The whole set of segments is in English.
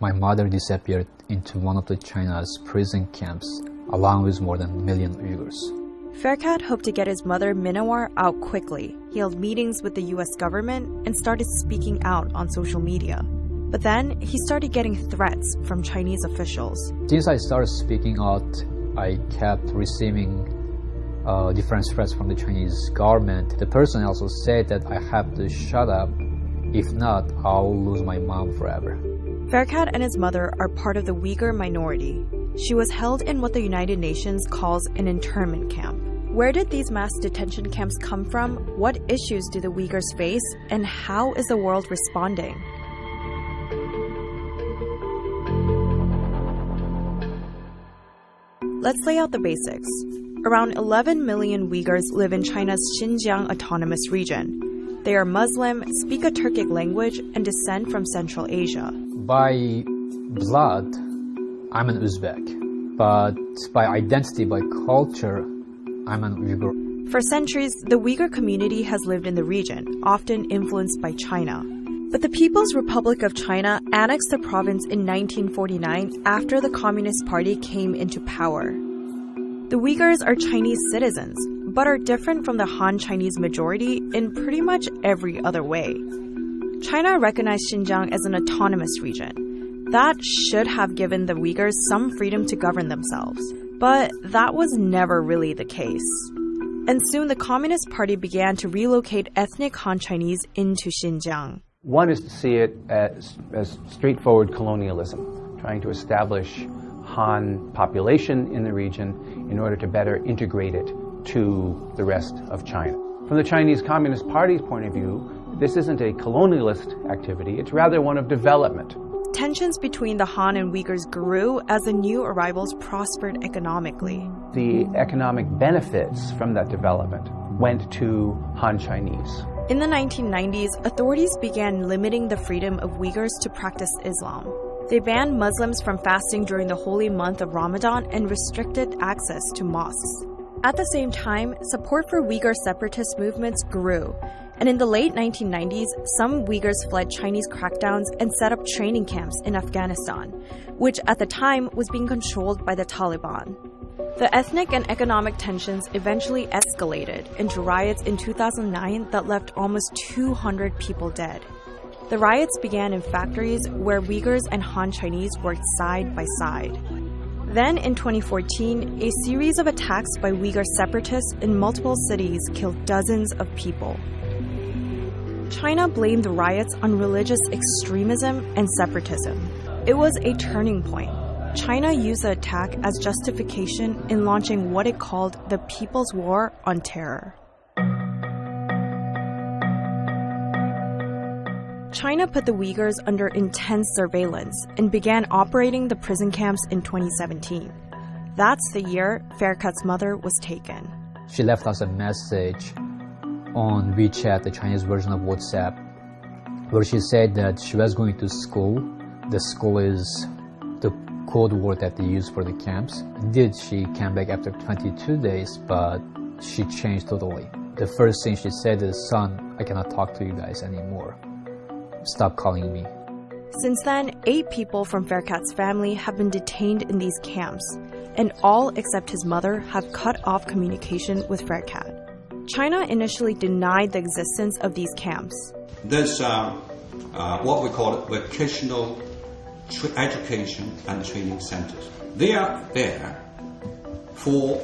My mother disappeared into one of the China's prison camps, along with more than 1 million Uyghurs. Ferkat hoped to get his mother Minawar out quickly. He held meetings with the US government and started speaking out on social media. But then he started getting threats from Chinese officials. Since I started speaking out, I kept receiving different threats from the Chinese government. The person also said that I have to shut up. If not, I'll lose my mom forever. Ferkat and his mother are part of the Uyghur minority. She was held in what the United Nations calls an internment camp. Where did these mass detention camps come from? What issues do the Uyghurs face? And how is the world responding? Let's lay out the basics. Around 11 million Uyghurs live in China's Xinjiang Autonomous Region. They are Muslim, speak a Turkic language, and descend from Central Asia. By blood, I'm an Uzbek, but by identity, by culture, I'm an Uyghur. For centuries, the Uyghur community has lived in the region, often influenced by China. But the People's Republic of China annexed the province in 1949 after the Communist Party came into power. The Uyghurs are Chinese citizens, but are different from the Han Chinese majority in pretty much every other way. China recognized Xinjiang as an autonomous region. That should have given the Uyghurs some freedom to govern themselves. But that was never really the case. And soon the Communist Party began to relocate ethnic Han Chinese into Xinjiang. One is to see it as straightforward colonialism, trying to establish Han population in the region in order to better integrate it to the rest of China. From the Chinese Communist Party's point of view, this isn't a colonialist activity, it's rather one of development. Tensions between the Han and Uyghurs grew as the new arrivals prospered economically. The economic benefits from that development went to Han Chinese. In the 1990s, authorities began limiting the freedom of Uyghurs to practice Islam. They banned Muslims from fasting during the holy month of Ramadan and restricted access to mosques. At the same time, support for Uyghur separatist movements grew, and in the late 1990s, some Uyghurs fled Chinese crackdowns and set up training camps in Afghanistan, which at the time was being controlled by the Taliban. The ethnic and economic tensions eventually escalated into riots in 2009 that left almost 200 people dead. The riots began in factories where Uyghurs and Han Chinese worked side by side. Then, in 2014, a series of attacks by Uyghur separatists in multiple cities killed dozens of people. China blamed the riots on religious extremism and separatism. It was a turning point. China used the attack as justification in launching what it called the People's War on Terror. China put the Uyghurs under intense surveillance and began operating the prison camps in 2017. That's the year Ferkat's mother was taken. She left us a message on WeChat, the Chinese version of WhatsApp, where she said that she was going to school. The school is the code word that they use for the camps. Indeed, she came back after 22 days, but she changed totally. The first thing she said is, "Son, I cannot talk to you guys anymore. Stop calling me." Since then, 8 people from Ferkat's family have been detained in these camps, and all except his mother have cut off communication with Ferkat. China initially denied the existence of these camps. There's what we call vocational education and training centers. They are there for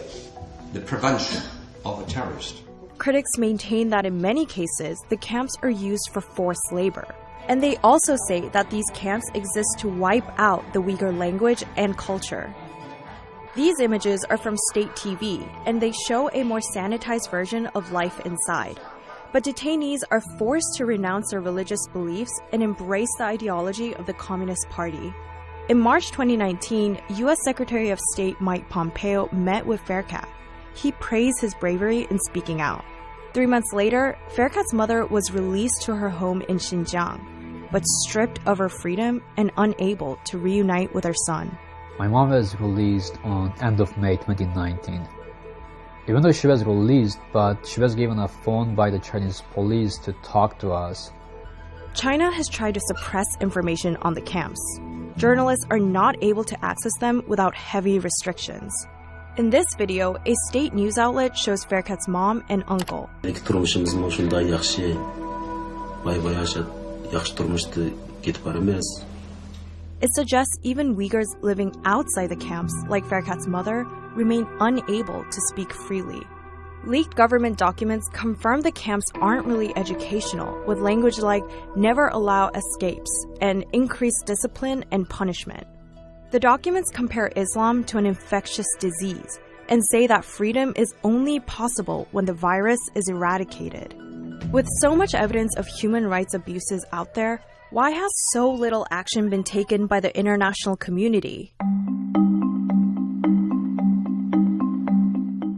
the prevention of a terrorist. Critics maintain that in many cases, the camps are used for forced labor. And they also say that these camps exist to wipe out the Uyghur language and culture. These images are from state TV, and they show a more sanitized version of life inside. But detainees are forced to renounce their religious beliefs and embrace the ideology of the Communist Party. In March 2019, U.S. Secretary of State Mike Pompeo met with Ferkat. He praised his bravery in speaking out. 3 months later, Ferkat's mother was released to her home in Xinjiang, but stripped of her freedom and unable to reunite with her son. My mom was released on end of May 2019. Even though she was released, but she was given a phone by the Chinese police to talk to us. China has tried to suppress information on the camps. journalists are not able to access them without heavy restrictions. In this video, a state news outlet shows Faircat's mom and uncle. It suggests even Uyghurs living outside the camps, like Faircat's mother, remain unable to speak freely. Leaked government documents confirm the camps aren't really educational, with language like never allow escapes and increased discipline and punishment. The documents compare Islam to an infectious disease and say that freedom is only possible when the virus is eradicated. With so much evidence of human rights abuses out there, why has so little action been taken by the international community?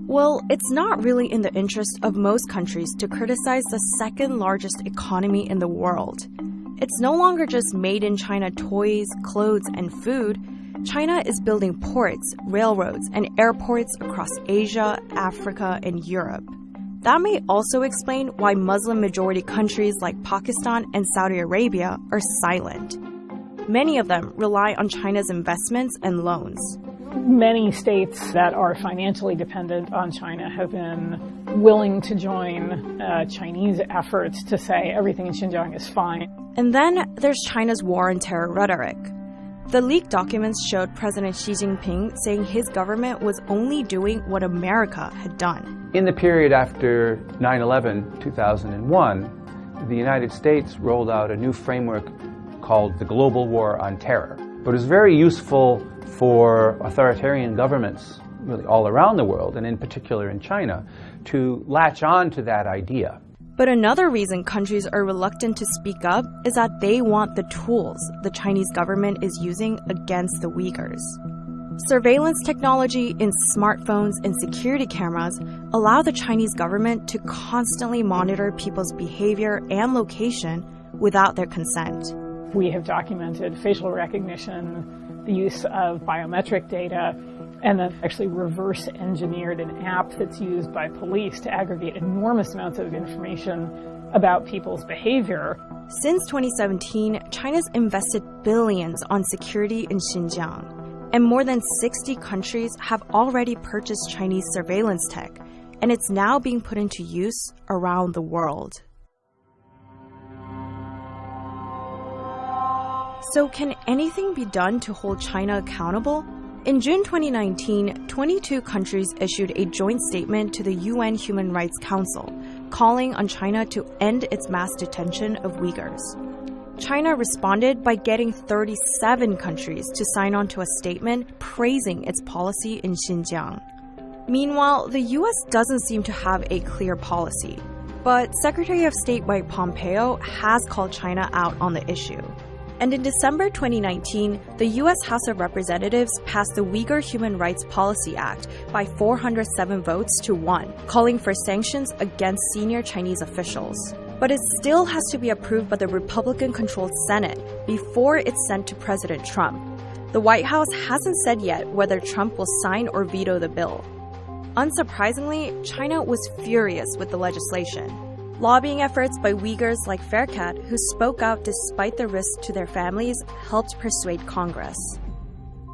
Well, it's not really in the interest of most countries to criticize the second largest economy in the world. It's no longer just made in China toys, clothes, and food. China is building ports, railroads, and airports across Asia, Africa, and Europe. That may also explain why Muslim-majority countries like Pakistan and Saudi Arabia are silent. Many of them rely on China's investments and loans. Many states that are financially dependent on China have been willing to join Chinese efforts to say everything in Xinjiang is fine. And then there's China's war on terror rhetoric. The leaked documents showed President Xi Jinping saying his government was only doing what America had done. In the period after 9/11, 2001, the United States rolled out a new framework called the Global War on Terror. But it was very useful for authoritarian governments really all around the world, and in particular in China, to latch on to that idea. But another reason countries are reluctant to speak up is that they want the tools the Chinese government is using against the Uyghurs. Surveillance technology in smartphones and security cameras allow the Chinese government to constantly monitor people's behavior and location without their consent. We have documented facial recognition, the use of biometric data, and then actually reverse engineered an app that's used by police to aggregate enormous amounts of information about people's behavior. Since 2017, China's invested billions on security in Xinjiang, and more than 60 countries have already purchased Chinese surveillance tech, and it's now being put into use around the world. So can anything be done to hold China accountable? In June 2019, 22 countries issued a joint statement to the UN Human Rights Council, calling on China to end its mass detention of Uyghurs. China responded by getting 37 countries to sign on to a statement praising its policy in Xinjiang. Meanwhile, the US doesn't seem to have a clear policy, but Secretary of State Mike Pompeo has called China out on the issue. And in December 2019, the U.S. House of Representatives passed the Uyghur Human Rights Policy Act by 407 votes to 1, calling for sanctions against senior Chinese officials. But it still has to be approved by the Republican-controlled Senate before it's sent to President Trump. The White House hasn't said yet whether Trump will sign or veto the bill. Unsurprisingly, China was furious with the legislation. Lobbying efforts by Uyghurs like Faircat, who spoke out despite the risk to their families, helped persuade Congress.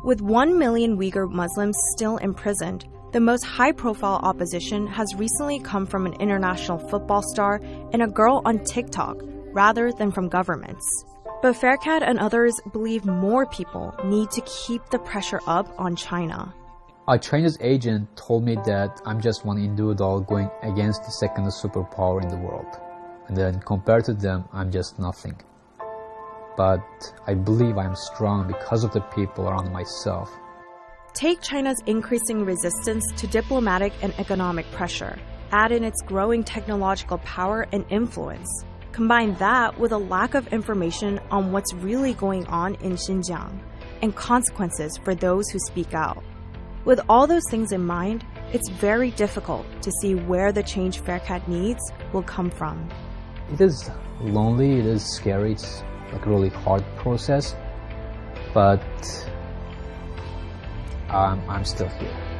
With 1 million Uyghur Muslims still imprisoned, the most high-profile opposition has recently come from an international football star and a girl on TikTok, rather than from governments. But Faircat and others believe more people need to keep the pressure up on China. A Chinese agent told me that I'm just one individual going against the second superpower in the world. And then compared to them, I'm just nothing. But I believe I'm strong because of the people around myself. Take China's increasing resistance to diplomatic and economic pressure. Add in its growing technological power and influence. Combine that with a lack of information on what's really going on in Xinjiang and consequences for those who speak out. With all those things in mind, it's very difficult to see where the change Faircat needs will come from. It is lonely, it is scary, it's like a really hard process, but I'm still here.